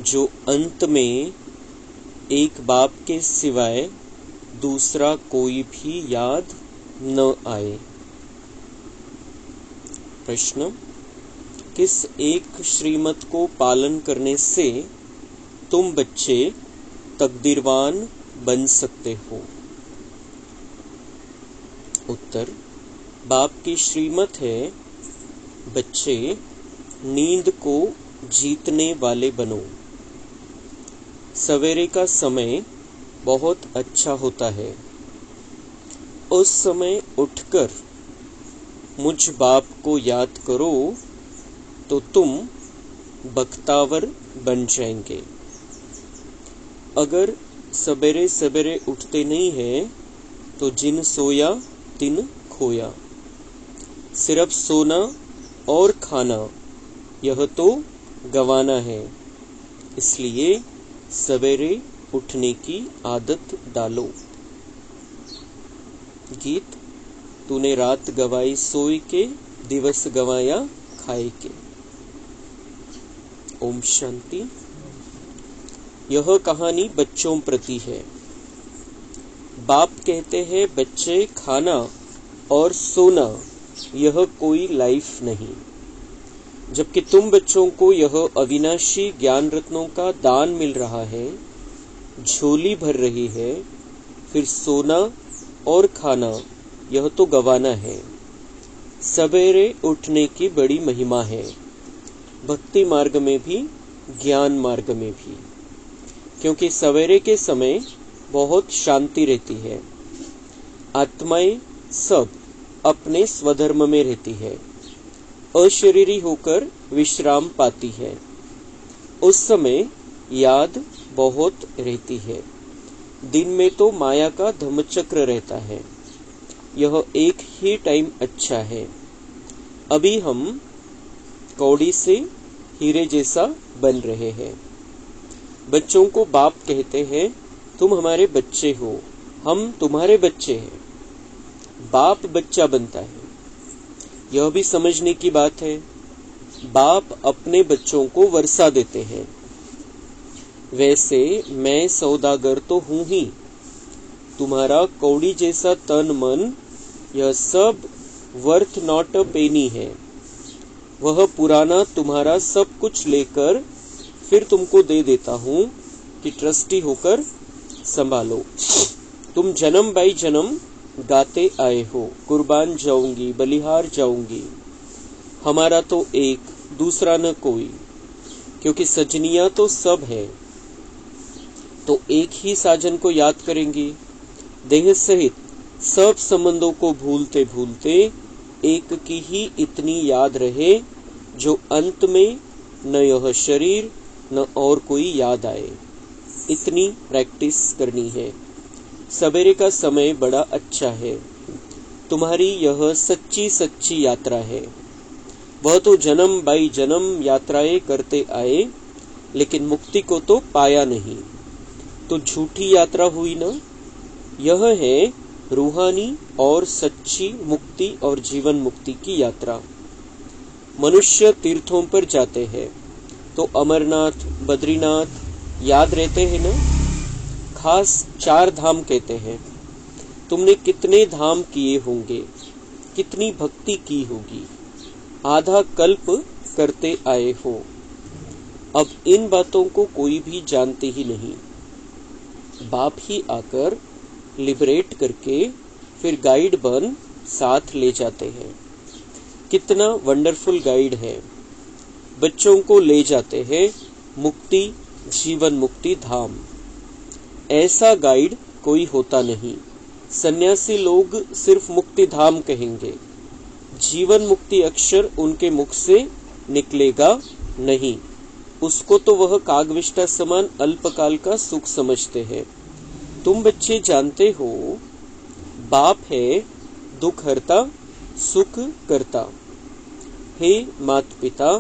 जो अंत में एक बाप के सिवाय दूसरा कोई भी याद न आए। प्रश्न, किस एक श्रीमत को पालन करने से तुम बच्चे तकदीरवान बन सकते हो? उत्तर, बाप की श्रीमत है, बच्चे नींद को जीतने वाले बनो। सवेरे का समय बहुत अच्छा होता है। उस समय उठकर मुझ बाप को याद करो तो तुम बख्तावर बन जाएंगे। अगर सवेरे सवेरे उठते नहीं हैं तो जिन सोया तिन खोया। सिर्फ सोना और खाना यह तो गंवाना है, इसलिए सवेरे उठने की आदत डालो। गीत, तूने रात गवाई सोई के, दिवस गवाया खाए के। ओम शांति। यह कहानी बच्चों प्रति है। बाप कहते हैं, बच्चे खाना और सोना यह कोई लाइफ नहीं, जबकि तुम बच्चों को यह अविनाशी ज्ञान रत्नों का दान मिल रहा है, झोली भर रही है, फिर सोना और खाना यह तो गंवाना है। सवेरे उठने की बड़ी महिमा है, भक्ति मार्ग में भी ज्ञान मार्ग में भी, क्योंकि सवेरे के समय बहुत शांति रहती है। आत्माएं सब अपने स्वधर्म में रहती है, अशरीरी होकर विश्राम पाती है। उस समय याद बहुत रहती है। दिन में तो माया का धम्मचक्र रहता है। यह एक ही टाइम अच्छा है। अभी हम कौड़ी से हीरे जैसा बन रहे हैं। बच्चों को बाप कहते हैं, तुम हमारे बच्चे हो, हम तुम्हारे बच्चे हैं। बाप बच्चा बनता है, यह भी समझने की बात है। बाप अपने बच्चों को वर्षा देते हैं। वैसे मैं सौदागर तो हूं ही। तुम्हारा कौड़ी जैसा तन मन यह सब वर्थ नॉट अ पेनी है। वह पुराना तुम्हारा सब कुछ लेकर फिर तुमको दे देता हूं कि ट्रस्टी होकर संभालो। तुम जन्म बाई जन्म गाते आए हो, कुर्बान जाऊंगी, बलिहार जाऊंगी, हमारा तो एक, दूसरा न कोई, क्योंकि सजनिया तो सब है। तो एक ही साजन को याद करेंगी। देह सहित सब संबंधों को भूलते भूलते एक की ही इतनी याद रहे, जो अंत में न यह शरीर न और कोई याद आए। इतनी प्रैक्टिस करनी है। सवेरे का समय बड़ा अच्छा है। तुम्हारी यह सच्ची सच्ची यात्रा है। वह तो जन्म बाई जन्म यात्राएं करते आए, लेकिन मुक्ति को तो पाया नहीं, तो झूठी यात्रा हुई ना। यह है रूहानी और सच्ची मुक्ति और जीवन मुक्ति की यात्रा। मनुष्य तीर्थों पर जाते हैं तो अमरनाथ, बद्रीनाथ याद रहते हैं ना। खास 4 धाम कहते हैं। तुमने कितने धाम किए होंगे, कितनी भक्ति की होगी, आधा कल्प करते आए हो। अब इन बातों को कोई भी जानते ही नहीं। बाप ही आकर लिबरेट करके फिर गाइड बन साथ ले जाते हैं। कितना वंडरफुल गाइड है। बच्चों को ले जाते हैं मुक्ति, जीवन मुक्ति धाम। ऐसा गाइड कोई होता नहीं। सन्यासी लोग सिर्फ मुक्ति धाम कहेंगे, जीवन मुक्ति अक्षर उनके मुख से निकलेगा नहीं। उसको तो वह कागविष्टा समान अल्पकाल का सुख समझते हैं। तुम बच्चे जानते हो, बाप है दुख हरता सुख करता। हे माता पिता,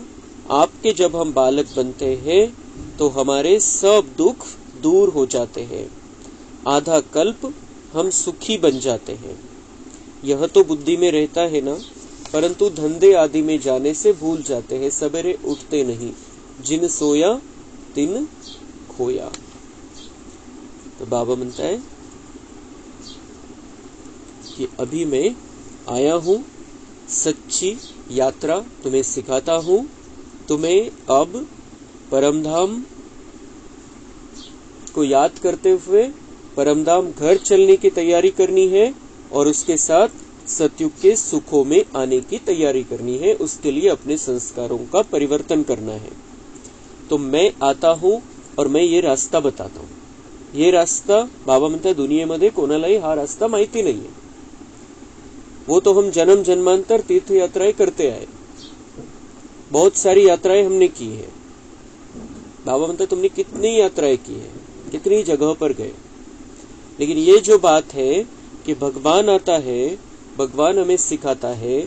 आपके जब हम बालक बनते हैं तो हमारे सब दुख दूर हो जाते हैं। आधा कल्प हम सुखी बन जाते हैं। यह तो बुद्धि में रहता है ना, परंतु धंधे आदि में जाने से भूल जाते हैं। सवेरे उठते नहीं। जिन सोया तिन खोया. तो बाबा म्हणता है कि अभी मैं आया हूं, सच्ची यात्रा तुम्हें सिखाता हूं. तुम्हें अब परमधाम को याद करते हुए परमधाम घर चलने की तैयारी करनी है और उसके साथ सतयुग के सुखों में आने की तैयारी करनी है. उसके लिए अपने संस्कारों का परिवर्तन करना है. तो मैं आता हूं और मैं ये रास्ता बताता हूं. ये रास्ता बाबा म्हणतात दुनियेमध्ये कोणालाही हा रास्ता माहिती नाहीये. वो तो हम जन्म जन्मांतर तीर्थ यात्राएं करते आए. बहुत सारी यात्राएं हमने की है. बाबा म्हणतात तुमने कितनी यात्राएं की है, कितनी जगह पर गए. लेकिन ये जो बात है कि भगवान आता है, भगवान हमें सिखाता है,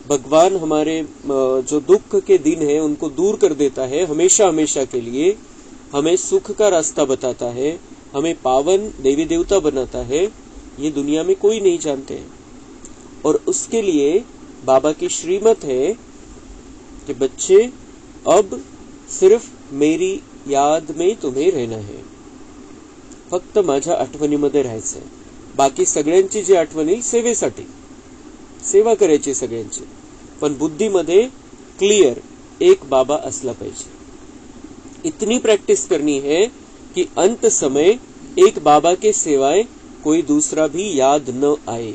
भगवान हमारे जो दुख के दिन है उनको दूर कर देता है हमेशा हमेशा के लिए, हमें सुख का रास्ता बताता है, हमें पावन देवी देवता बनाता है, ये दुनिया में कोई नहीं जानते हैं. और उसके लिए बाबा की श्रीमत है कि बच्चे अब सिर्फ मेरी याद में तुम्हें रहना है. फक्त माझ्या आठवणीमध्ये राहायचंय. बाकी सगळ्यांची जी आठवणी सेवेसाठी, सेवा करायची सगळ्यांची, पण बुद्धीमध्ये क्लियर एक बाबा असला पाहिजे. इतनी प्रैक्टिस करनी है कि अंत समय एक बाबा के सिवाय कोई दूसरा भी याद न आए.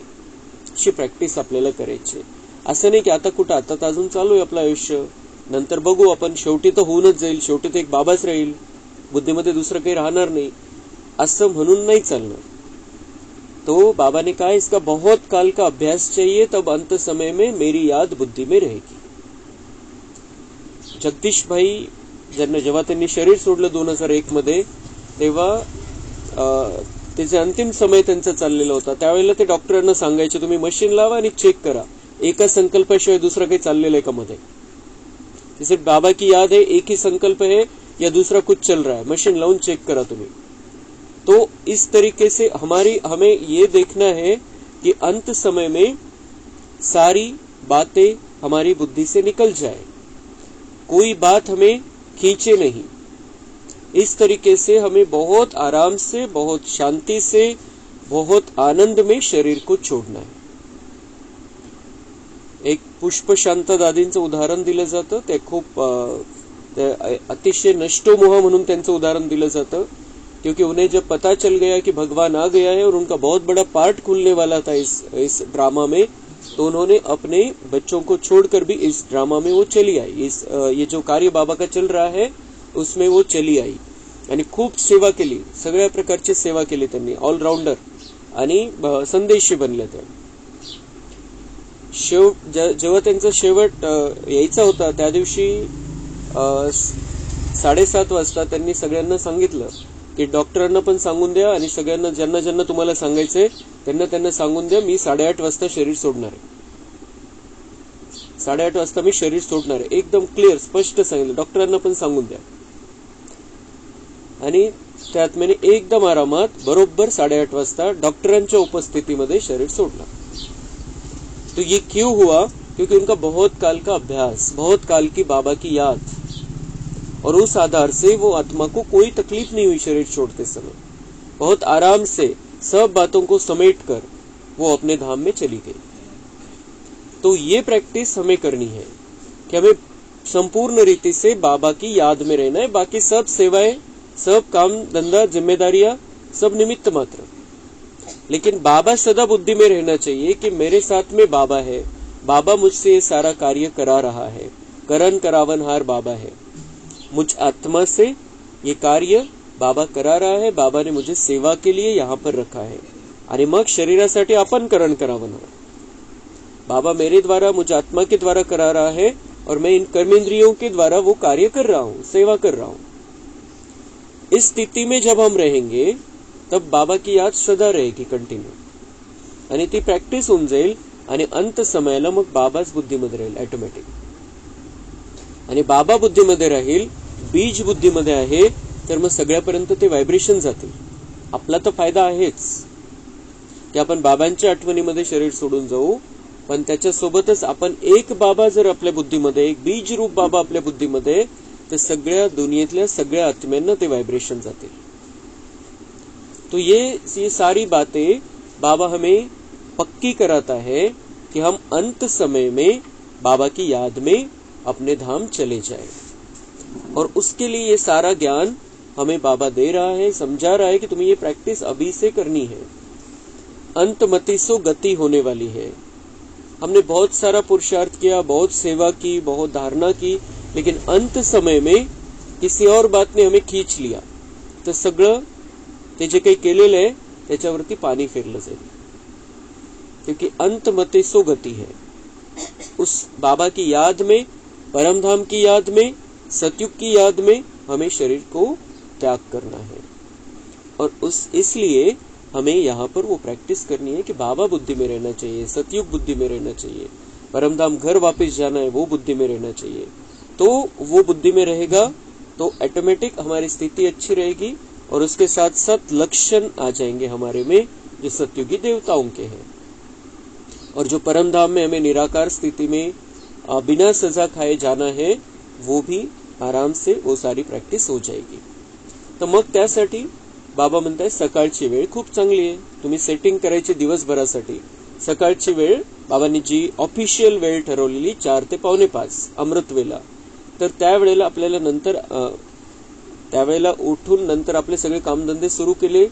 अशी प्रॅक्टिस आपल्याला करायची. असं नाही की आता कुठं, आता तर अजून चालू आहे आपलं आयुष्य, नंतर बघू आपण, शेवटी तर होऊनच जाईल, शेवटी तर एक बाबाच राहील, बुद्धीमध्ये दुसरं काही राहणार नाही, असं म्हणून नाही चालणार. तो बाबा ने कहा इसका बहुत काल का अभ्यास चाहिए, तब अंत समय में मेरी याद बुद्धि में रहेगी. जगदीश भाई जेव्हा त्यांनी शरीर सोडलं 2001 मध्ये, तेव्हा त्याचे अंतिम समय त्यांचा चाललेला होता. त्यावेळेला ते डॉक्टरांना सांगायचे तुम्ही मशीन लावा आणि चेक करा एका संकल्पाशिवाय दुसरा काही चाललेलं आहे का मध्ये. जैसे बाबा की याद है, एक ही संकल्प है या दूसरा कुछ चल रहा है, मशीन लाऊन चेक करा तुम्ही. तो इस तरीके से हमें ये देखना है कि अंत समय में सारी बातें हमारी बुद्धि से निकल जाए, कोई बात हमें खींचे नहीं. इस तरीके से हमें बहुत आराम से, बहुत शांति से, बहुत आनंद में शरीर को छोड़ना है. एक पुष्प शांत दादींचं उदाहरण दिलं जातं. ते खूप अतिशय नष्टोमोह म्हणून त्यांचं उदाहरण दिलं जातं, क्योंकि उन्हें जब पता चल गया कि भगवान आ गया है और उनका बहुत बड़ा पार्ट खुलने वाला था इस ड्रामा में, तो उन्होंने अपने बच्चों को छोड़कर भी इस ड्रामा में वो चली आई. ये जो कार्य बाबा का चल रहा है उसमें वो चली आई आणि खूप सेवा केली, सगळ्या प्रकारची सेवा केली त्यांनी, ऑलराऊंडर आणि संदेशी बनले ते. जेव्हा त्यांचा शेवट यायचा होता त्या दिवशी 7:30 वाजता त्यांनी सगळ्यांना सांगितलं की डॉक्टरांना पण सांगून द्या आणि सगळ्यांना ज्यांना ज्यांना तुम्हाला सांगायचंय त्यांना सांगून द्या, मी 8:30 वाजता शरीर सोडणार आहे. 8:30 वाजता मी शरीर सोडणार आहे. एकदम क्लिअर स्पष्ट सांगितलं. डॉक्टरांना पण सांगून द्या. आणि त्या आत्म्याने एकदम आरामात बरोबर 8:30 वाजता डॉक्टरांच्या उपस्थितीमध्ये शरीर सोडला. तो ये क्यों हुआ? क्योंकि उनका बहुत काल का अभ्यास, बहुत काल की बाबा की याद, और उस आधार से वो आत्मा को कोई तकलीफ नहीं हुई शरीर छोड़ते समय. बहुत आराम से सब बातों को समेट कर वो अपने धाम में चली गई. तो ये प्रैक्टिस हमें करनी है कि हमें संपूर्ण रीति से बाबा की याद में रहना है. बाकी सब सेवाएं, सब काम धंधा, जिम्मेदारियां सब निमित्त मात्र, लेकिन बाबा सदा बुद्धि में रहना चाहिए कि मेरे साथ में बाबा है, बाबा मुझसे ये सारा कार्य करा रहा है, करण करावनहार बाबा है, मुझ आत्मा से ये कार्य बाबा करा रहा है, बाबा ने मुझे सेवा के लिए यहाँ पर रखा है. आणि मग शरीरासाठी आपण करण करावनहार. बाबा मेरे द्वारा, मुझ आत्मा के द्वारा करा रहा है और मैं इन कर्मेंद्रियों के द्वारा वो कार्य कर रहा हूँ, सेवा कर रहा हूँ. इस स्थिति में जब हम रहेंगे तब बाबा की याद सदा रहेगी कंटिन्यू, आणि ती प्रॅक्टिस होऊन जाईल आणि अंत समयाला मग बाबाच बुद्धीमध्ये राहील ऑटोमॅटिक. आणि बाबा बुद्धीमध्ये राहील, बीज बुद्धीमध्ये आहे, तर मग सगळ्यापर्यंत ते व्हायब्रेशन जातील. आपला तर फायदा आहेच की आपण बाबांच्या आठवणीमध्ये शरीर सोडून जाऊ, पण त्याच्यासोबतच आपण एक बाबा जर आपल्या बुद्धीमध्ये, एक बीज रूप बाबा आपल्या बुद्धीमध्ये तर सगळ्या दुनियेतल्या सगळ्या आत्म्यांना ते व्हाइब्रेशन जातील. तो ये सारी बातें बाबा हमें पक्की कराता है कि हम अंत समय में बाबा की याद में अपने धाम चले जाए. और उसके लिए ये सारा ज्ञान हमें बाबा दे रहा है, समझा रहा है कि तुम्हें ये प्रैक्टिस अभी से करनी है. अंत मति सो गति होने वाली है. हमने बहुत सारा पुरुषार्थ किया, बहुत सेवा की, बहुत धारणा की, लेकिन अंत समय में किसी और बात ने हमें खींच लिया, तर सगळं ते जे काही केलेलं आहे त्याच्यावरती पाणी फिरलं जाईल. क्योंकि अंत मते सो गति है. उस बाबा की याद में, परमधाम की याद में, सतयुग की याद में हमें शरीर को त्याग करना है. और इसलिए हमें यहाँ पर वो प्रैक्टिस करनी है कि बाबा बुद्धि में रहना चाहिए, सतयुग बुद्धि में रहना चाहिए, परमधाम घर वापस जाना है वो बुद्धि में रहना चाहिए. तो वो बुद्धि में रहेगा तो ऑटोमेटिक हमारी स्थिति अच्छी रहेगी और उसके साथ साथ लक्षण आ जाएंगे हमारे में जो सतयुगी देवताओं के हैं. और जो परमधाम में हमें निराकार स्थिति में बिना सजा खाए जाना है वो भी आराम से वो सारी प्रॅक्टिस हो जाएगी. तर मग त्यासाठी बाबा म्हणताय सकाळची वेळ खूप चांगली आहे. तुम्ही सेटिंग करायची दिवसभरासाठी. सकाळची वेळ बाबांनी जी ऑफिशियल वेळ ठरवलेली 4 ते 4:45 अमृत वेला, तर त्यावेळेला आपल्याला नंतर त्यावेळेला उठून नंतर आपले सगळे कामधंदे सुरू केले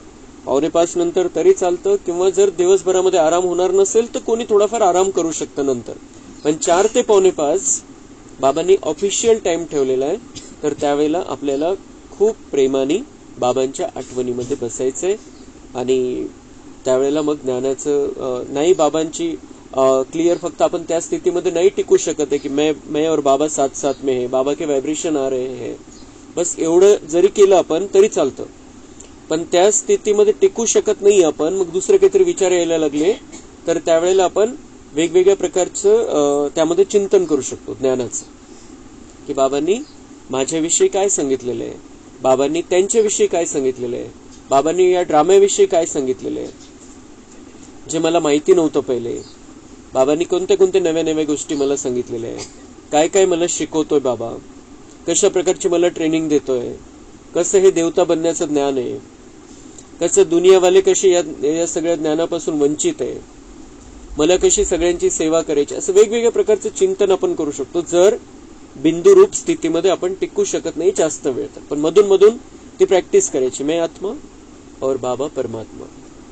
4:45 नंतर तरी चालतं, किंवा जर दिवसभरामध्ये आराम होणार नसेल तर कोणी थोडाफार आराम करू शकतं नंतर. पण 4 ते 4:45 बाबांनी ऑफिशियल टाइम ठेवलेला आहे. तर त्यावेळेला आपल्याला खूप प्रेमाने बाबांच्या आठवणीमध्ये बसायचंय. आणि त्यावेळेला मग ज्ञानाचं नाही, बाबांची क्लियर फक्त आपण त्या स्थितीमध्ये नाही टिकू शकत आहे की मैं और बाबा साथ साथ में है, बाबा के वाइब्रेशन आ रहे हैं, बस एवढं जरी केलं आपण तरी चालतं. पण त्या स्थितीमध्ये टिकू शकत नाही आपण, मग दुसरे काहीतरी विचार यायला लागले तर त्यावेळेला आपण वेगवेगळ्या प्रकारचं त्यामध्ये चिंतन करू शकतो ज्ञानाचं, की बाबांनी माझ्याविषयी काय सांगितलेलं आहे, बाबांनी त्यांच्याविषयी काय सांगितलेलं आहे, बाबांनी या ड्राम्याविषयी काय सांगितलेलं आहे जे मला माहिती नव्हतं पहिले, बाबांनी कोणत्या कोणत्या नव्या नव्या गोष्टी मला सांगितलेल्या आहे, काय काय मला शिकवतोय बाबा, कशा प्रकारची मला ट्रेनिंग देतोय, कसं हे देवता बनण्याचं ज्ञान आहे, कसं दुनियावाले कसे या सगळ्या ज्ञानापासून वंचित आहे, मला कशी सगळ्यांची सेवा करायची, असं वेगवेगळ्या प्रकारचं चिंतन आपण करू शकतो जर बिंदुरूप स्थितीमध्ये आपण टिकू शकत नाही जास्त वेळ. तर पण मधून मधून ती प्रॅक्टिस करायची. मैं आत्मा और बाबा परमात्मा,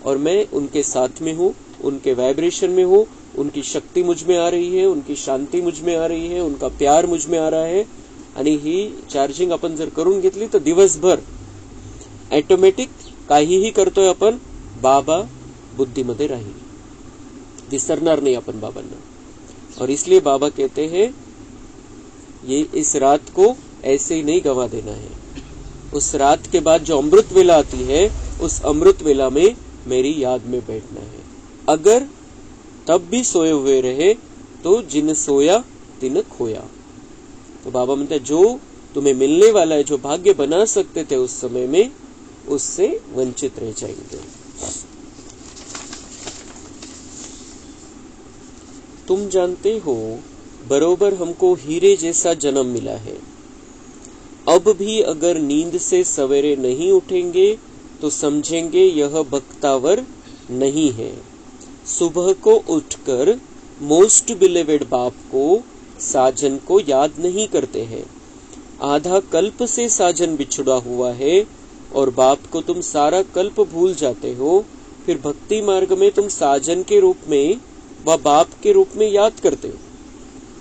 और मैं उनके साथ में हूँ, उनके वाइब्रेशन में हूँ, उनकी शक्ति मुझ में आ रही है, उनकी शांति मुझ में आ रही है, उनका प्यार मुझ में आ रहा है. आणि ही चार्जिंग आपण जर करून घेतली तर दिवसभर ऑटोमॅटिक काहीही करतोय आपण, बाबा बुद्धीमध्ये राहील, विसरणार नाही आपण बाबांना. और इसलिए बाबा कहते हैं ये इस रात को ऐसे ही नहीं गवा देना है. उस रात के बाद जो अमृत वेला आती है उस अमृत वेला में मेरी याद में बैठना है. अगर तब भी सोए हुए रहे तो जिन सोया तिन खोया. तो बाबा म्हणते जो तुम्हें मिलने वाला है, जो भाग्य बना सकते थे उस समय में, उससे वंचित रह जाएंगे. तुम जानते हो बरोबर हमको हीरे जैसा जन्म मिला है. अब भी अगर नींद से सवेरे नहीं उठेंगे तो समझेंगे यह बख्तावर नहीं है. सुबह को उठकर मोस्ट बिलीवेड बाप को, साजन को याद नहीं करते हैं. आधा कल्प से साजन बिछुड़ा हुआ है और बाप को तुम सारा कल्प भूल जाते हो. फिर भक्ति मार्ग में तुम साजन के रूप में व बाप के रूप में याद करते हो.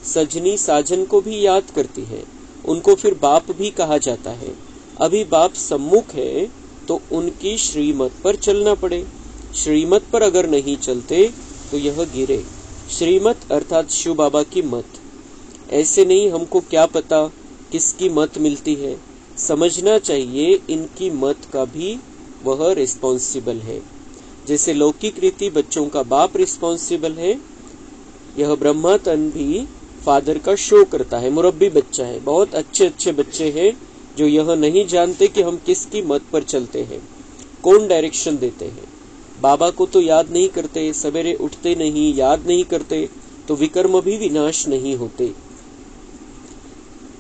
सजनी साजन को भी याद करती है, उनको फिर बाप भी कहा जाता है. अभी बाप सम्मुख है तो उनकी श्रीमत पर चलना पड़े. श्रीमत पर अगर नहीं चलते तो यह गिरे. श्रीमत अर्थात शिव बाबा की मत. ऐसे नहीं हमको क्या पता किसकी मत मिलती है, समझना चाहिए इनकी मत का भी वह रिस्पॉन्सिबल है. जैसे लौकिक रीति बच्चों का बाप रिस्पॉन्सिबल है, यह ब्रह्मा तन भी फादर का शो करता है. मुरब्बी बच्चा है, बहुत अच्छे अच्छे बच्चे हैं जो यह नहीं जानते कि हम किसकी मत पर चलते हैं, कौन डायरेक्शन देते हैं. बाबा को तो याद नहीं करते, सवेरे उठते नहीं, याद नहीं करते, तो विकर्म भी विनाश नहीं होते.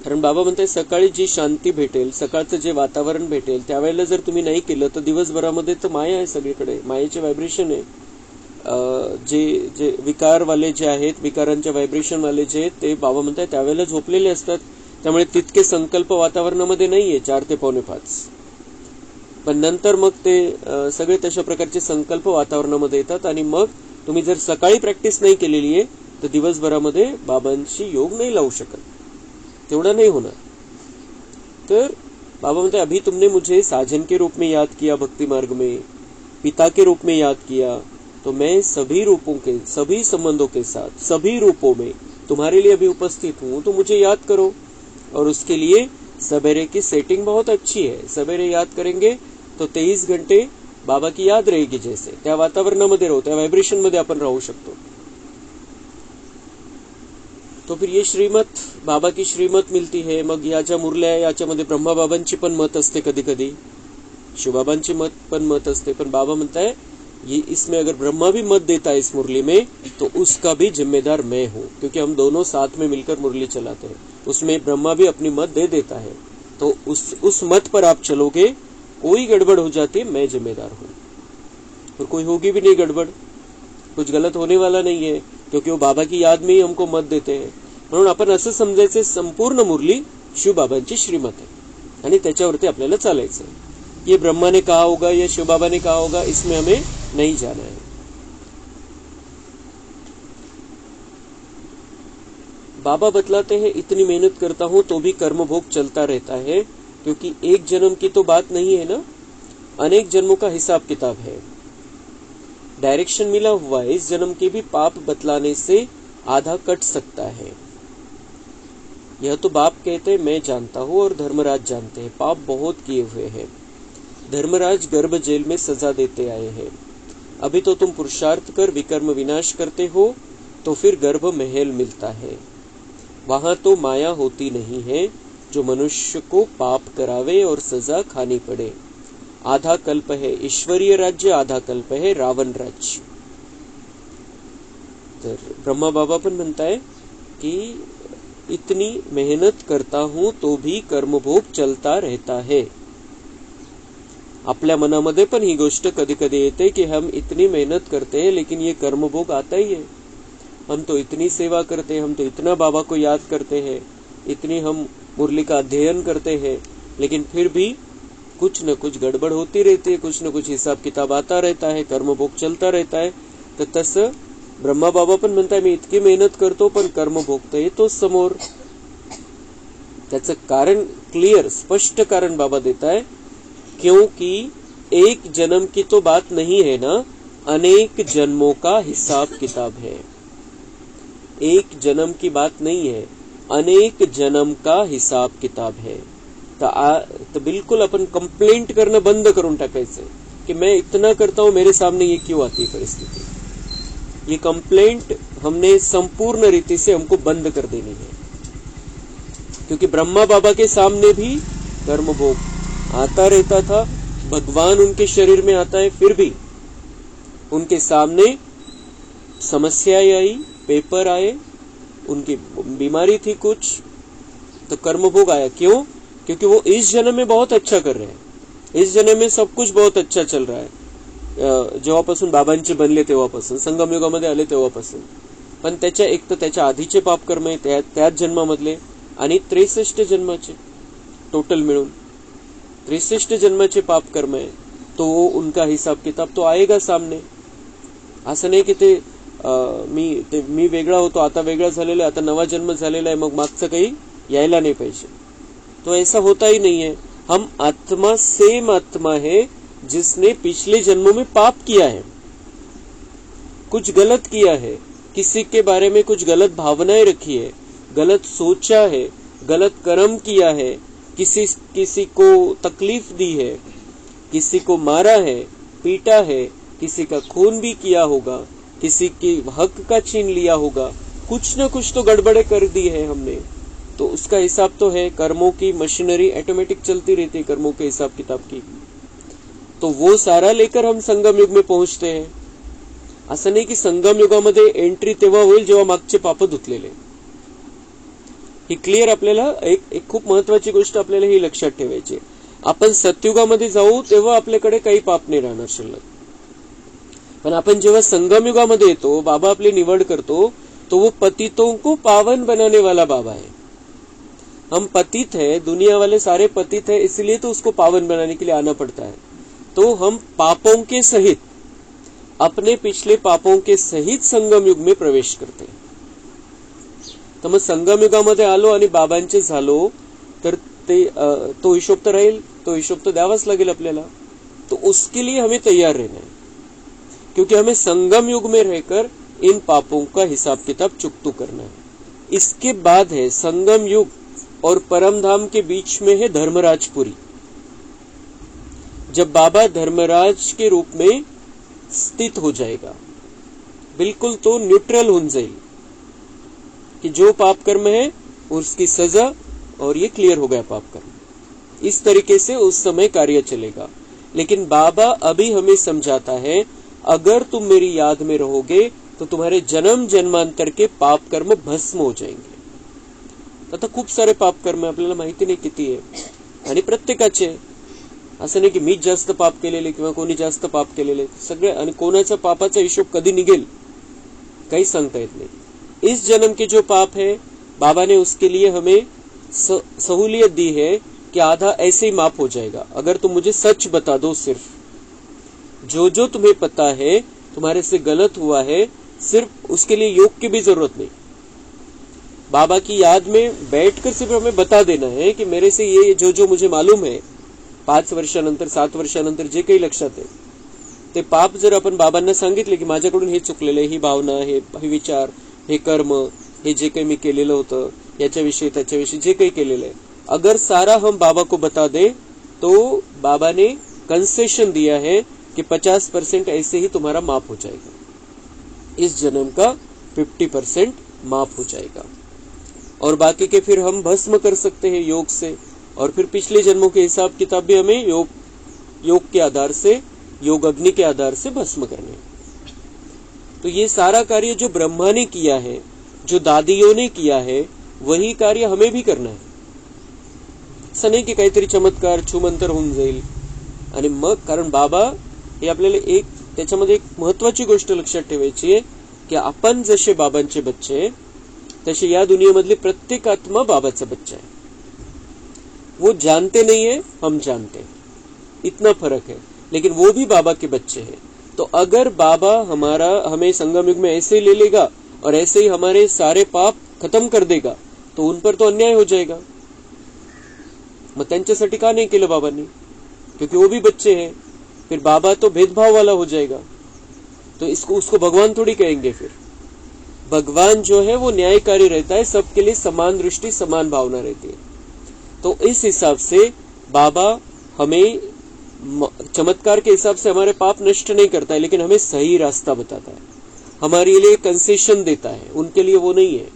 कारण बाबा म्हणताय सकाळी जी शांती भेटेल, सकाळचं जे वातावरण भेटेल, त्यावेळेला जर तुम्ही नाही केलं तर दिवसभरामध्ये तर माया आहे, सगळीकडे मायेचे व्हायब्रेशन आहे. जे जे विकारवाले जे आहेत, विकारांच्या व्हायब्रेशनवाले जे आहेत, ते बाबा म्हणताय त्यावेळेला झोपलेले असतात. त्यामुळे तितके संकल्प वातावरणामध्ये नाहीये 4 ते 4:45. पण नंतर मग ते सगळे तशा प्रकारचे संकल्प वातावरणामध्ये येतात आणि मग तुम्ही जर सकाळी प्रॅक्टिस नाही केलेली आहे तर दिवसभरामध्ये बाबांशी योग नाही लावू शकत, तेवढा नहीं होना. तर बाबा म्हणते अभी तुमने मुझे साजन के रूप में याद किया, भक्ति मार्ग में पिता के रूप में याद किया, तो मैं सभी रूपों के, सभी संबंधों के साथ, सभी रूपों में तुम्हारे लिए अभी उपस्थित हूं, तो मुझे याद करो. और उसके लिए सवेरे की सेटिंग बहुत अच्छी है. सवेरे याद करेंगे तो 23 घंटे बाबा की याद रहेगी. जैसे त्या वातावरणामध्ये राहू, त्या व्हायब्रेशन मध्ये आपण राहू शकतो. तो फिर ये श्रीमत, बाबा की श्रीमत मिलती है. मग या ज्या मुरल्या आहे याच्यामध्ये ब्रह्मा बाबांची पण मत असते, कधी कधी शिवबाबांची पण मत असते. पण बाबा म्हणताय ये इसमें अगर ब्रह्मा भी मत देता है इस मुरली में, तो उसका भी जिम्मेदार मैं हूं, क्योंकि हम दोनों साथ में मिलकर मुरली चलाते हैं. उसमें ब्रह्मा भी अपनी मत दे देता है, तो उस मत पर आप चलोगे. कोई गड़बड़ हो जाती है, मैं जिम्मेदार हूं. और कोई होगी भी नहीं गड़बड़, कुछ गलत होने वाला नहीं है, क्योंकि वो बाबा की याद में ही हमको मत देते हैं. म्हणून आपण असं समजायचं संपूर्ण मुरली शिवबाबांची श्रीमत आहे आणि त्याच्यावरती आपल्याला चालायचं. ये ब्रह्मा ने कहा होगा, ये शिव बाबा ने कहा होगा, इसमें हमें नहीं जाना है. बाबा बतलाते हैं इतनी मेहनत करता हूं तो भी कर्म भोग चलता रहता है, क्योंकि एक जन्म की तो बात नहीं है ना, अनेक जन्मों का हिसाब किताब है. डायरेक्शन मिला हुआ है, इस जन्म के भी पाप बतलाने से आधा कट सकता है. यह तो बाप कहते हैं, मैं जानता हूं और धर्मराज जानते हैं, पाप बहुत किए हुए हैं. धर्मराज गर्भ जेल में सजा देते आए हैं. अभी तो तुम पुरुषार्थ कर विकर्म विनाश करते हो, तो फिर गर्भ महल मिलता है. वहां तो माया होती नहीं है जो मनुष्य को पाप करावे और सजा खानी पड़े. आधा कल्प है ईश्वरीय राज्य, आधा कल्प है रावण राज्य. तर ब्रह्मा बाबा पण म्हणताय की इतनी मेहनत करता हूं तो भी कर्मभोग चलता रहता है. आपल्या मनामध्ये पण ही गोष्ट कधी कधी येते की हम इतनी मेहनत करते हैं, लेकिन ये कर्मभोग आता ही है. हम तो इतनी सेवा करते हैं, हम तो इतना बाबा को याद करते हैं, इतनी हम मुरली का अध्ययन करते हैं, लेकिन फिर भी कुछ न कुछ गड़बड़ होती रहती है, कुछ न कुछ हिसाब किताब आता रहता है, कर्मभोग चलता रहता है. तर तसं ब्रह्मा बाबा पण म्हणताय मी इतकी मेहनत करतो पण कर्मभोग तर येतो समोर. त्याचं कारण क्लियर, स्पष्ट कारण बाबा देताय, क्योंकि एक जन्म की तो बात नहीं है ना, अनेक जन्मों का हिसाब किताब है. एक जन्म की बात नहीं है, अनेक जन्म का हिसाब किताब है. तो बिल्कुल अपन कंप्लेंट करणं बंद करून टाकायचं कि मैं इतना करता हूं, मेरे सामने ये क्यों आती है परिस्थिति. ये कंप्लेंट हमने संपूर्ण रीति से हमको बंद कर देनी है, क्योंकि ब्रह्मा बाबा के सामने भी कर्मभोग आता रहता था. भगवान उनके शरीर में आता है, फिर भी उनके सामने समस्याएं आई, पेपर आए, उनकी बीमारी थी कुछ, तो कर्मभोग आया. क्यों? क्योंकि वो इस जन्म में बहुत अच्छा कर रहे हैं, इस जन्म में सब कुछ बहुत अच्छा चल रहा है. जेव्हापासून बाबांचे बनले तेव्हापासून, संगम युगामध्ये आले तेव्हापासून. पण त्याच्या एक तर त्याच्या आधीचे पाप कर्म आहे, त्याच जन्मामधले, आणि 63 जन्माचे टोटल मिळून 63 जन्माचे पाप कर्म आहे. तो उनका हिसाब किताब तो आएगा सामने. असं नाही की ते मी वेगळा होतो, आता वेगळा झालेला आहे, आता नवा जन्म झालेला आहे, मग मागचं काही यायला नाही पाहिजे. तो ऐसा होता ही नहीं है. हम आत्मा सेम आत्मा है जिसने पिछले जन्मों में पाप किया है, कुछ गलत किया है, किसी के बारे में कुछ गलत भावनाएं रखी है, गलत सोचा है, गलत कर्म किया है, किसी को तकलीफ दी है, किसी को मारा है, पीटा है, किसी का खून भी किया होगा, किसी के हक का छीन लिया होगा, कुछ न कुछ तो गड़बड़े कर दी है हमने. तो उसका हिसाब तो है. कर्मों की मशीनरी ऑटोमेटिक चलती रहती है, कर्मों के हिसाब किताब की. तो वो सारा लेकर हम संगम युग में पहुंचते हैं. असं नाही की संगम युगामध्ये एंट्री तेव्हा होईल जेव्हा मागचे पाप धुतलेले. ही क्लिअर आपल्याला एक खूप महत्वाची गोष्ट आपल्याला ही लक्षात ठेवायची. आपण सतयुगामध्ये जाऊ तेव्हा आपल्याकडे काही पाप नाही राहणार शिल्लक. पण आपण जेव्हा संगम युगामध्ये येतो, बाबा आपली निवड करतो, तो वो पतितों को पावन बनाने वाला बाबा है. हम पतित है, दुनिया वाले सारे पतित है, इसलिए तो उसको पावन बनाने के लिए आना पड़ता है. तो हम पापों के सहित, अपने पिछले पापों के सहित संगम युग में प्रवेश करते हैं. तर मग संगम युगामध्ये आलो आणि बाबांचे झालो तर ते तो हिशोब तर राहील, तो हिशोब तो द्यावाच लागेल आपल्याला. तो उसके लिए हमें तैयार रहना है, क्योंकि हमें संगम युग में रहकर इन पापों का हिसाब किताब चुकतू करना है. इसके बाद है संगम युग और परम धाम के बीच में है धर्मराजपुरी. जब बाबा धर्मराज के रूप में स्थित हो जाएगा, बिल्कुल तो न्यूट्रल हो जाएगी कि जो पाप कर्म है उसकी सजा, और ये क्लियर हो गया पाप कर्म. इस तरीके से उस समय कार्य चलेगा. लेकिन बाबा अभी हमें समझाता है, अगर तुम मेरी याद में रहोगे तो तुम्हारे जन्म जन्मांतर के पाप कर्म भस्म हो जाएंगे. आता खूप सारे पाप कर्म आपल्याला माहिती नाही किती आहे, आणि प्रत्येकाचे असं नाही की मीच जास्त पाप केलेले किंवा कोणी जास्त पाप केलेले, सगळे. आणि कोणाचा पापाचा हिशोब कधी निघेल काही सांगता येत नाही. इस जन्म के जो पाप है, बाबा ने उसके लिए हमें सहूलियत दी है कि आधा ऐसे ही माफ हो जाएगा अगर तुम मुझे सच बता दो. सिर्फ जो तुम्हें पता है तुम्हारे से गलत हुआ है, सिर्फ उसके लिए योग की भी जरूरत नहीं. बाबा की याद में बैठकर सिर्फ हमें बता देना है की मेरे से ये जो मुझे मालूम है, 5 वर्षानंतर 7 वर्षानंतर जे काही लक्षात आहे ते पाप जर आपण बाबांना सांगितले की माझ्याकडून हे चुकलेलं आहे, ही भावना, हे विचार, हे कर्म, हे जे काही मी केलेलं होतं, याच्याविषयी त्याच्याविषयी जे काही केलेलं आहे, अगर सारा हम बाबा को बता दे तो बाबा ने कंसेशन दिया है कि 50% ऐसे ही तुम्हारा माफ हो जाएगा. इस जन्म का 50% माफ हो जाएगा, और बाकी के फिर हम भस्म कर सकते हैं योग से. और फिर पिछले जन्मों के हिसाब किताब भी हमें योग के आधार से, योग अग्नि के आधार से भस्म करने. तो ये सारा कार्य जो ब्रह्मा ने किया है, जो दादियों ने किया है, वही कार्य हमें भी करना है. असं नाही की काहीतरी चमत्कार छूमंतर होऊन जाईल. आणि मग कारण बाबा हे आपल्याला त्याच्यामध्ये एक महत्वाची गोष्ट लक्षात ठेवायची आहे की आपण जसे बाबांचे बच्चे तसे या दुनियेमधली प्रत्येक आत्मा बाबाचा बच्चा है. वो जानते नहीं है, हम जानते हैं, इतना फर्क है, लेकिन वो भी बाबा के बच्चे हैं. तो अगर बाबा हमें संगम युग में ऐसे ले लेगा और ऐसे ही हमारे सारे पाप खत्म कर देगा तो उन पर तो अन्याय हो जाएगा. मग त्यांच्यासाठी का नहीं केलं बाबांनी? क्योंकि वो भी बच्चे हैं. फिर बाबा तो भेदभाव वाला हो जाएगा. तो उसको भगवान थोड़ी कहेंगे. फिर भगवान जो है वो न्यायकारी रहता है, सबके लिए समान दृष्टि, समान भावना रहती है. तो इस हिसाब से बाबा हमें चमत्कार के हिसाब से हमारे पाप नष्ट नहीं करता है, लेकिन हमें सही रास्ता बताता है, हमारे लिए कंसेशन देता है, उनके लिए वो नहीं है.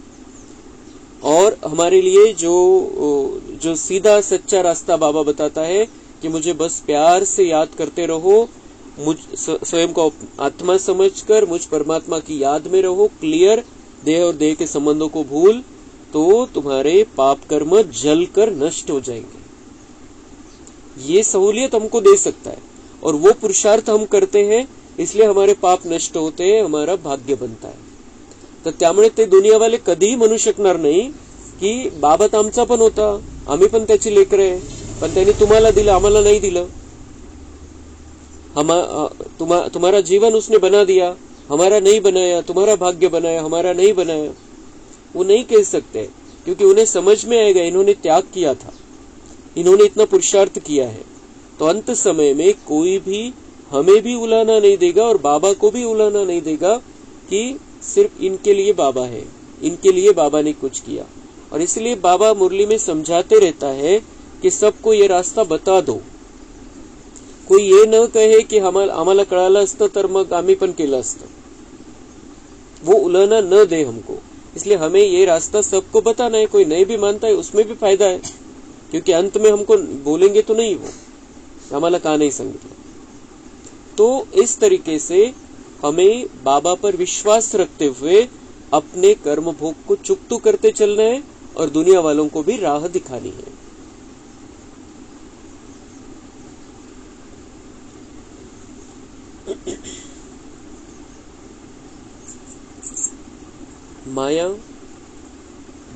और हमारे लिए जो सीधा सच्चा रास्ता बाबा बताता है कि मुझे बस प्यार से याद करते रहो, मुझ स्वयं को आत्मा समझकर मुझ परमात्मा की याद में रहो, क्लियर, देह और देह के संबंधों को भूल, तो तुम्हारे पाप कर्म जलकर नष्ट हो जाएंगे. ये सहूलियत हमको दे सकता है, और वो पुरुषार्थ हम करते हैं, इसलिए हमारे पाप नष्ट होते हैं, हमारा भाग्य बनता है. तर त्यामुळे ते दुनियावाले कधीही म्हणू शकणार नाही की बाबा तर आमचा पण होता, आम्ही पण त्याची लेकरं आहे, पण त्यांनी तुम्हाला दिलं, आम्हाला नाही दिलं. तुम्हारा जीवन उसने बना दिया, हमारा नहीं बनाया, तुम्हारा भाग्य बनाया, हमारा नहीं बनाया. वो नहीं कह सकते, क्योंकि उन्हें समझ में आएगा इन्होंने त्याग किया था, इन्होंने इतना पुरुषार्थ किया है. तो अंत समय में कोई भी हमें भी उलाना नहीं देगा और बाबा को भी उलाना नहीं देगा कि सिर्फ इनके लिए बाबा है, इनके लिए बाबा ने कुछ किया. और इसलिए बाबा मुरली में समझाते रहता है कि सबको ये रास्ता बता दो. कोई ये न कहे की आम्हाला कळालं असतं तर मग आम्ही पण केलं असतं. वो उलाना न दे हमको. इसलिए हमें ये रास्ता सबको बताना है. कोई नहीं भी मानता है उसमें भी फायदा है, क्योंकि अंत में हमको बोलेंगे तो नहीं वो आम्हाला का नहीं सांगितलं. तो इस तरीके से हमें बाबा पर विश्वास रखते हुए अपने कर्म भोग को चुकतू करते चलना है और दुनिया वालों को भी राह दिखानी है। माया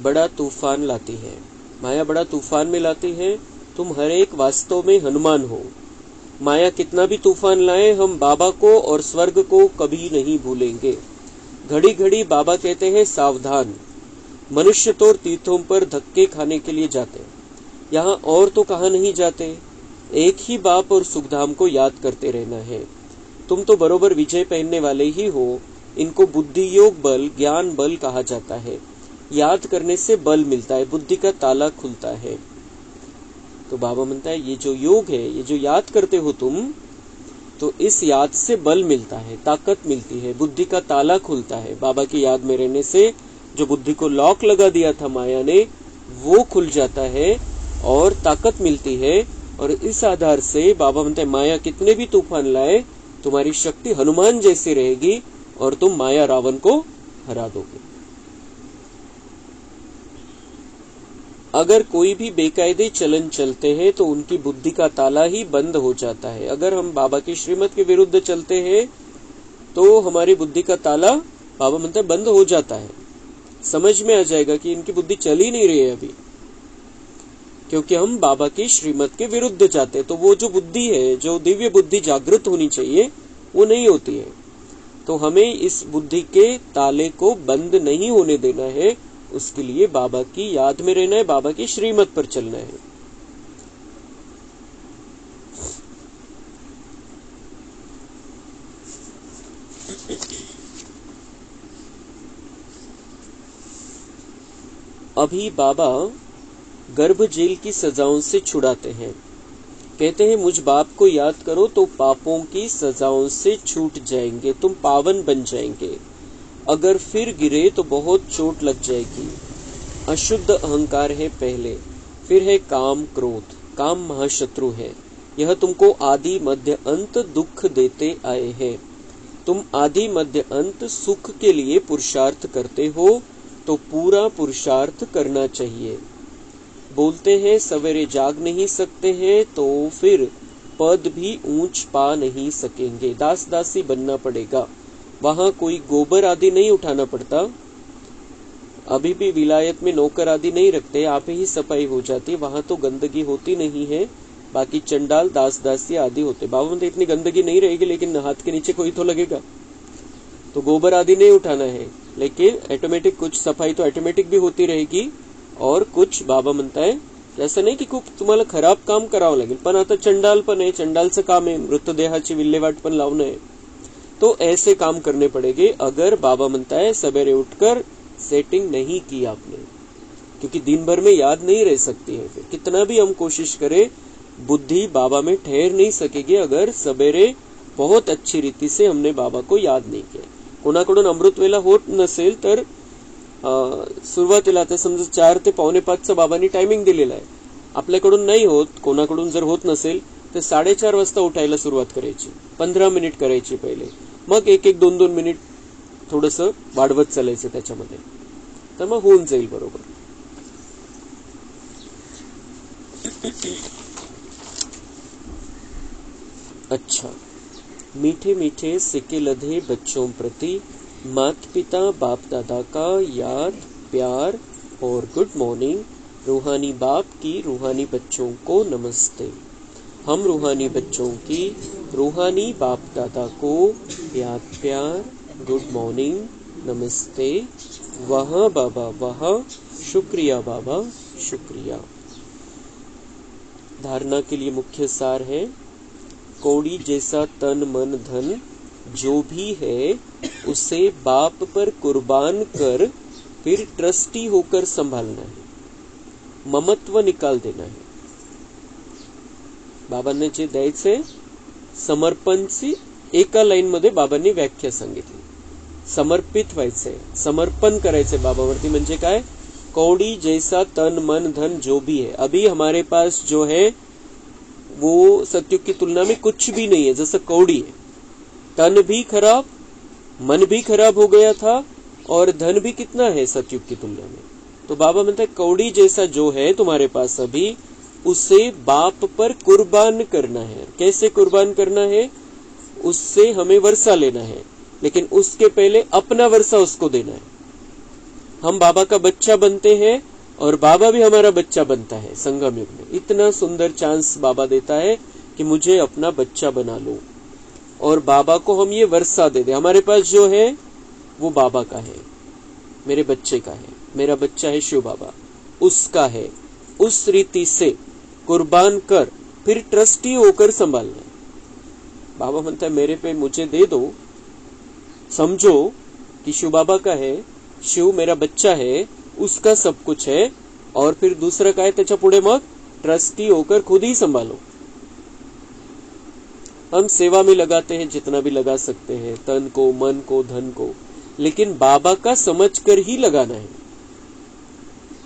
बड़ा तूफान लाती है, माया बड़ा तूफान में लाती है। तुम हर एक वास्तव में हनुमान हो। माया कितना भी तूफान लाए, हम बाबा को और स्वर्ग को कभी नहीं भूलेंगे। घड़ी घड़ी बाबा कहते हैं सावधान। मनुष्य तो तीर्थों पर धक्के खाने के लिए जाते, यहाँ और तो कहाँ नहीं जाते। एक ही बाप और सुखधाम को याद करते रहना है। तुम तो बरोबर विजय पहनने वाले ही हो। इनको बुद्धि योग बल, ज्ञान बल कहा जाता है। याद करने से बल मिलता है, बुद्धि का ताला खुलता है। तो बाबा म्हणता है ये जो योग है, ये जो याद करते हो तुम, तो इस याद से बल मिलता है, ताकत मिलती है, बुद्धि का ताला खुलता है। बाबा की याद में रहने से जो बुद्धि को लॉक लगा दिया था माया ने, वो खुल जाता है और ताकत मिलती है। और इस आधार से बाबा म्हणते हैं माया कितने भी तूफान लाए, तुम्हारी शक्ति हनुमान जैसी रहेगी और तुम माया रावण को हरा दोगे। अगर कोई भी बेकायदे चलन चलते हैं तो उनकी बुद्धि का ताला ही बंद हो जाता है। अगर हम बाबा की श्रीमत के विरुद्ध चलते हैं तो हमारी बुद्धि का ताला, बाबा म्हणते हैं, बंद हो जाता है। समझ में आ जाएगा कि इनकी बुद्धि चल ही नहीं रही है अभी, क्योंकि हम बाबा की श्रीमत के विरुद्ध जाते हैं। तो वो जो बुद्धि है, जो दिव्य बुद्धि जागृत होनी चाहिए, वो नहीं होती है। तो हमें इस बुद्धि के ताले को बंद नहीं होने देना है। उसके लिए बाबा की याद में रहना है, बाबा की श्रीमत पर चलना है। अभी बाबा गर्भ जेल की सजाओं से छुड़ाते हैं। कहते हैं मुझ बाप को याद करो तो पापों की सजाओं से छूट जाएंगे, तुम पावन बन जाएंगे। अगर फिर गिरे तो बहुत चोट लग जाएगी। अशुद्ध अहंकार है पहले, फिर है काम क्रोध। काम महाशत्रु है। यह तुमको आदि मध्य अंत दुख देते आए हैं। तुम आदि मध्य अंत सुख के लिए पुरुषार्थ करते हो, तो पूरा पुरुषार्थ करना चाहिए। बोलते हैं सवेरे जाग नहीं सकते हैं, तो फिर पद भी ऊंच पा नहीं सकेंगे। दास दासी बनना पड़ेगा। वहां कोई गोबर आदि नहीं उठाना पड़ता। अभी भी विलायत में नौकर आदि नहीं रखते, आप ही सफाई हो जाती। वहां तो गंदगी होती नहीं है। बाकी चंडाल दास दासी आदि होते। बाबा में इतनी गंदगी नहीं रहेगी, लेकिन हाथ के नीचे कोई तो लगेगा। तो गोबर आदि नहीं उठाना है, लेकिन ऑटोमेटिक कुछ सफाई तो ऑटोमेटिक भी होती रहेगी। और कुछ बाबा म्हणता है जसं नाही की खूप तुम्हाला खराब काम करावं लागेल, पण आता चंडाल पण आहे, चंडालचं काम आहे मृतदेहाची विल्हेवाट पण लावणं है। तो ऐसे काम करने पड़ेंगे। अगर बाबा म्हणता है सवेरे उठकर सेटिंग नहीं की आपने, क्योंकि दिन भर में याद नहीं रह सकती है। फिर कितना भी हम कोशिश करें, बुद्धि बाबा में ठहर नहीं सकेगी अगर सवेरे बहुत अच्छी रीति से हमने बाबा को याद नहीं किया। कोणाकडून अमृत वेला होत नसेल तर सुरुवातीला आता समजा 4 ते 4:45 बाबांनी टायमिंग दिलेला आहे, आपल्याकडून नाही होत, कोणाकडून जर होत नसेल तर 4:30 वाजता उठायला सुरुवात करायची। 15 मिनिट करायची पहिले, मग 1-2 मिनिट थोडंसं वाढवत चालायचं त्याच्यामध्ये, तर मग होऊन जाईल बरोबर। अच्छा, मीठे मीठे सिक्के लधे बच्चों प्रति माता पिता बाप दादा का याद प्यार और गुड मॉर्निंग। रूहानी बाप की रूहानी बच्चों को नमस्ते। हम रूहानी बच्चों की रूहानी बाप दादा को याद प्यार गुड मॉर्निंग नमस्ते। वाह बाबा वाह, शुक्रिया बाबा शुक्रिया। धारणा के लिए मुख्य सार है, कौड़ी जैसा तन मन धन जो भी है उसे बाप पर कुर्बान कर फिर ट्रस्टी होकर संभालना है, ममत्व निकाल देना है। बाबांनी जे द्यायचे समर्पणची एका लाईन मध्ये बाबांनी व्याख्या सांगितली। समर्पित व्हायचंय, समर्पण करायचंय बाबावरती। म्हणजे काय, कौड़ी जैसा तन मन धन जो भी है, अभी हमारे पास जो है वो सतयुग की तुलना में कुछ भी नहीं है। जैसा कौड़ी है, तन भी खराब मन भी खराब हो गया था और धन भी कितना है सतयुग की तुलना में, तो बाबा म्हणते कौड़ी जैसा जो है तुम्हारे पास अभी, उसे बाप पर कुर्बान करना है। कैसे कुर्बान करना है? उससे हमें वर्षा लेना है, लेकिन उसके पहले अपना वर्षा उसको देना है। हम बाबा का बच्चा बनते हैं और बाबा भी हमारा बच्चा बनता है संगम युग में। इतना सुंदर चांस बाबा देता है कि मुझे अपना बच्चा बना लो और बाबा को हम ये वर्षा दे दे। हमारे पास जो है वो बाबा का है, मेरे बच्चे का है, मेरा बच्चा है शिव बाबा, उसका है। उस रीति से कुर्बान कर फिर ट्रस्टी होकर संभालना है। बाबा म्हणता है मेरे पे मुझे दे दो, समझो कि शिव बाबा का है, शिव मेरा बच्चा है, उसका सब कुछ है, और फिर दूसरा काय त्याच्या पुढे मग ट्रस्टी होकर खुद ही संभालो। हम सेवा में लगाते हैं जितना भी लगा सकते हैं, तन को, मन को, धन को, लेकिन बाबा का समझकर ही लगाना है।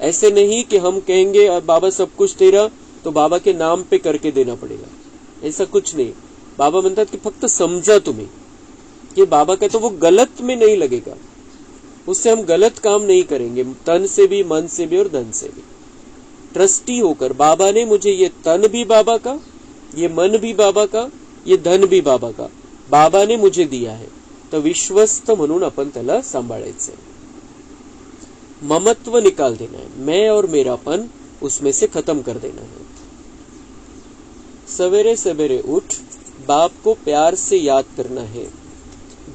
ऐसे नहीं कि हम कहेंगे बाबा सब कुछ तेरा, तो बाबा के नाम पे करके देना पड़ेगा, ऐसा कुछ नहीं। बाबा म्हणतात कि फक्त समझा तुम्हें कि बाबा का, तो वो गलत में नहीं लगेगा, उससे हम गलत काम नहीं करेंगे, तन से भी, मन से भी और धन से भी। ट्रस्टी होकर बाबा ने मुझे ये तन भी बाबा का, ये मन भी बाबा का, ये धन भी बाबा का, बाबा ने मुझे दिया है, तर विश्वस्त म्हणून आपण त्याला सांभाळायचं। ममत्व निकाल देना है, मैं और मेरापन उसमें से खत्म कर देना है। सवेरे सवेरे उठ बाप को प्यार से याद करना है।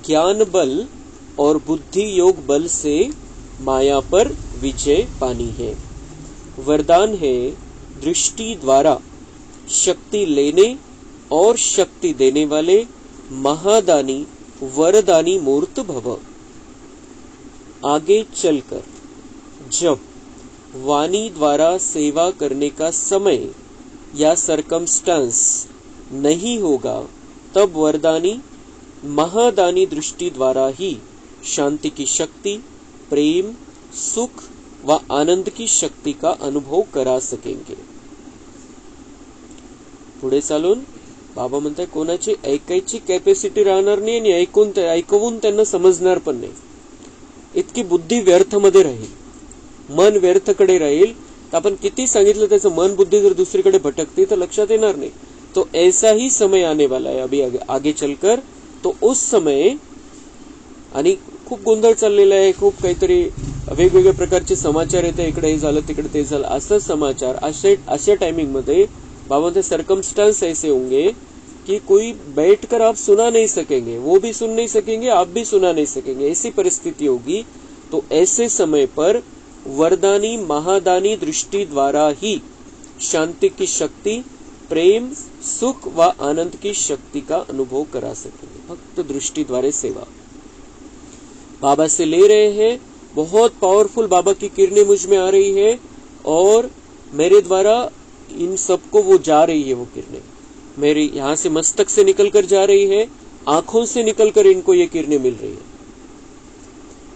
ज्ञान बल और बुद्धि योग बल से माया पर विजय पानी है। वरदान है दृष्टि द्वारा शक्ति लेने और शक्ति देने वाले महादानी वरदानी मूर्त भव। आगे चलकर जब वाणी द्वारा सेवा करने का समय या सरकमस्टांस नहीं होगा, तब वरदानी महादानी दृष्टि द्वारा ही शांति की शक्ति, प्रेम, सुख व आनंद की शक्ति का अनुभव करा सकेंगे। पुढे चालून बाबा म्हणतात कोणाची ऐकायची कॅपॅसिटी राहणार नाही आणि ऐकवून त्यांना समजणार पण नाही। इतकी बुद्धी व्यर्थ मध्ये राहील, मन व्यर्थकडे राहील, तर आपण किती सांगितलं त्याचं मन बुद्धी जर दुसरीकडे भटकते तर लक्षात येणार नाही। तो ऐसा ही समय आने वाला है अभी आगे चलकर। तो उस समय, आणि खूप गोंधळ चाललेला आहे, खूप काहीतरी वेगवेगळ्या प्रकारचे समाचार येते, इकडे हे झालं तिकडे ते झालं, असं समाचार अशा टाइमिंग मध्ये बाबा सरकमस्टांस ऐसे होंगे कि कोई बैठकर आप सुना नहीं सकेंगे, वो भी सुन नहीं सकेंगे, आप भी सुना नहीं सकेंगे, ऐसी परिस्थिति होगी। तो ऐसे समय पर वरदानी महादानी दृष्टि द्वारा ही शांति की शक्ति, प्रेम, सुख व आनंद की शक्ति का अनुभव करा सकेंगे। भक्त दृष्टि द्वारा सेवा बाबा से ले रहे हैं, बहुत पावरफुल बाबा की किरणें मुझ में आ रही है और मेरे द्वारा इन सबको वो जा रही है, वो किरणें मेरी यहां से मस्तक से निकलकर जा रही है, आंखों से निकलकर इनको ये किरणें मिल रही है।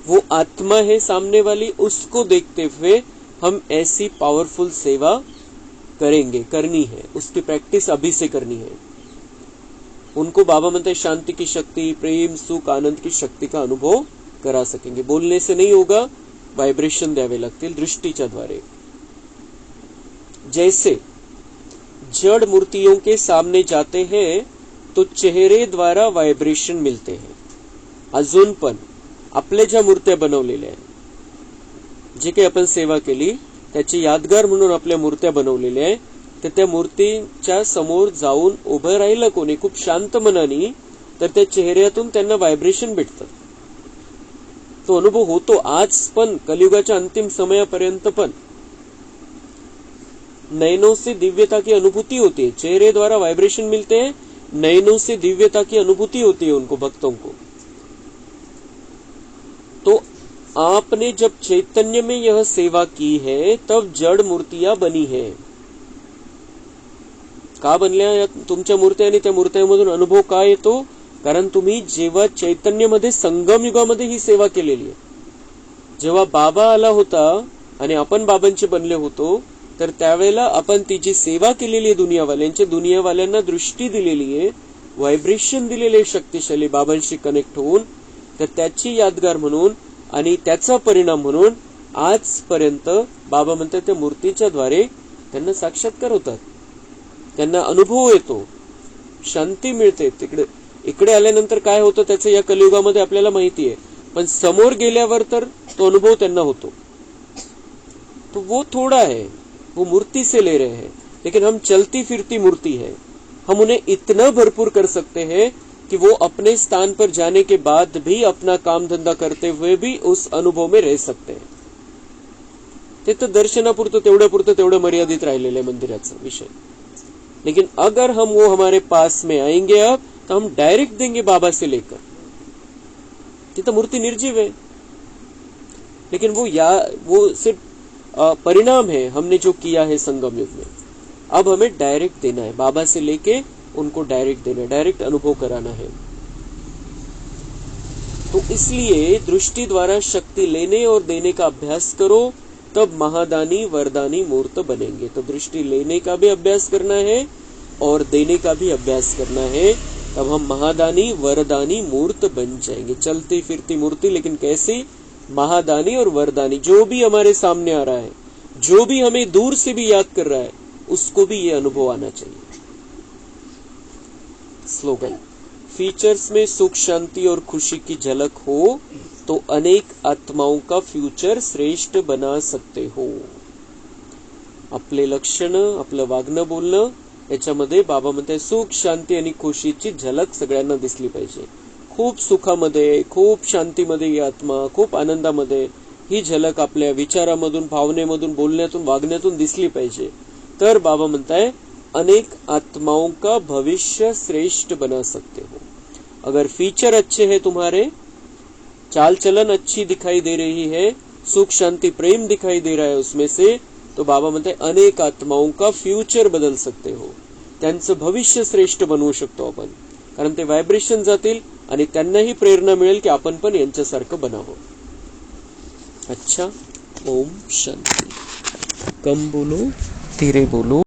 वो आत्मा है सामने वाली, उसको देखते हुए हम ऐसी पावरफुल सेवा करेंगे, करनी है, उसकी प्रैक्टिस अभी से करनी है। उनको बाबा म्हणते हैं शांति की शक्ति, प्रेम, सुख, आनंद की शक्ति का अनुभव करा सकेंगे। बोलने से नहीं होगा, वाइब्रेशन द्यावे लागतील दृष्टीच्या द्वारे। जैसे जड़ मूर्तियों के सामने जाते हैं तो चेहरे द्वारा वाइब्रेशन मिलते हैं। अजून पण आपल्या ज्या मूर्त्या बनवलेल्या आहेत, जे काही आपण सेवा केली त्याची यादगार म्हणून आपल्या मूर्त्या बनवलेल्या आहेत, तर त्या मूर्तीच्या समोर जाऊन उभं राहिलं कोणी खूप शांत मनाने, तर त्या चेहऱ्यातून त्यांना वाइब्रेशन भेटतं। तो अनुभव होतो आज पण, कलियुगाच्या अंतिम समयापर्यंत पण। नयनों से दिव्यता की अनुभूति होती है, चेहरे द्वारा वाइब्रेशन मिलते हैं, नयनों से दिव्यता की अनुभूति होती है उनको, भक्तों को। तो आपने जब चैतन्य में यह सेवा की है तब जड़ मूर्तियां बनी है। का बनल्या तुमच्या मूर्त्या आणि त्या मूर्त्यांमधून अनुभव का येतो? कारण तुम्ही जेव्हा चैतन्यमध्ये संगम युगामध्ये ही सेवा केलेली आहे। जेव्हा बाबा आला होता आणि आपण बाबांचे बनले होतो, तर त्यावेळेला आपण तिची सेवा केलेली आहे दुनियावाल्यांची, दुनियावाल्यांना दृष्टी दिलेली आहे, व्हायब्रेशन दिलेले शक्तिशाली बाबांशी कनेक्ट होऊन, तर त्याची यादगार म्हणून आणि त्याचा परिणाम म्हणून आजपर्यंत बाबा म्हणतात त्या मूर्तीच्या द्वारे त्यांना साक्षात्कार होतात, त्यांना अनुभव येतो, शांती मिळते. इकडे आल्यानंतर काय होतं त्याचं या कलियुगामध्ये आपल्याला माहिती आहे, पण समोर गेल्यावर तर तो अनुभव त्यांना होतो. तो वो थोड़ा है, वो मूर्ति से ले रहे हैं, लेकिन हम चलती फिरती मूर्ति है. हम उन्हें इतना भरपूर कर सकते हैं कि वो अपने स्थान पर जाने के बाद भी अपना काम धंदा करते हुए भी उस अनुभव में रह सकते हैं. ते तर दर्शनापुरतं तेवढं मर्यादित राहिलेलं आहे मंदिराचा विषय. लेकिन अगर हम वो हमारे पास में आएंगे अब, तो हम डायरेक्ट देंगे बाबा से लेकर. तिथं मूर्ति निर्जीव है, लेकिन वो सिर्फ परिणाम है हमने जो किया है संगम युग में. अब हमें डायरेक्ट देना है, बाबा से लेके उनको डायरेक्ट देना है, डायरेक्ट अनुभव कराना है. तो इसलिए दृष्टि द्वारा शक्ति लेने और देने का अभ्यास करो, तब महादानी वरदानी मूर्त बनेंगे. तो दृष्टि लेने का भी अभ्यास करना है और देने का भी अभ्यास करना है, तब हम महादानी वरदानी मूर्त बन जाएंगे. चलती फिरती मूर्ति, लेकिन कैसी? महादानी और वरदानी. जो भी हमारे सामने आ रहा है, जो भी हमें दूर से भी याद कर रहा है, उसको भी ये अनुभव आना चाहिए. स्लोगन: फीचर्स में सुख शांति और खुशी की झलक हो तो अनेक आत्माओं का फ्यूचर श्रेष्ठ बना सकते हो. आपले लक्षण, आपलं वागणं बोलणं याच्यामध्ये बाबा म्हणते सुख शांती आणि खुशीची झलक सगळ्यांना दिसली पाहिजे. खूप सुखामध्ये, खूप शांतीमध्ये ही आत्मा, खूप आनंदामध्ये ही झलक आपल्या विचारामधून, भावनेमधून, बोलण्यातून, वागण्यातून दिसली पाहिजे. तर बाबा म्हणताय अनेक आत्माओं का भविष्य श्रेष्ठ बना सकते हो. अगर फीचर अच्छे हैं तुम्हारे, चाल चलन अच्छी दिखाई दे रही है, सुख शांति प्रेम दिखाई दे रहा है उसमें से, तो बाबा म्हणते अनेक आत्माओं का फ्यूचर बदल सकते हो. त्यांचं भविष्य श्रेष्ठ बनवू शकतो आपण, कारण ते व्हायब्रेशन जातील आणि त्यांनाही प्रेरणा मिळेल की आपण पण यांच्यासारखं बनावं. अच्छा, ओम शांति. कम बोलो, धीरे बोलो.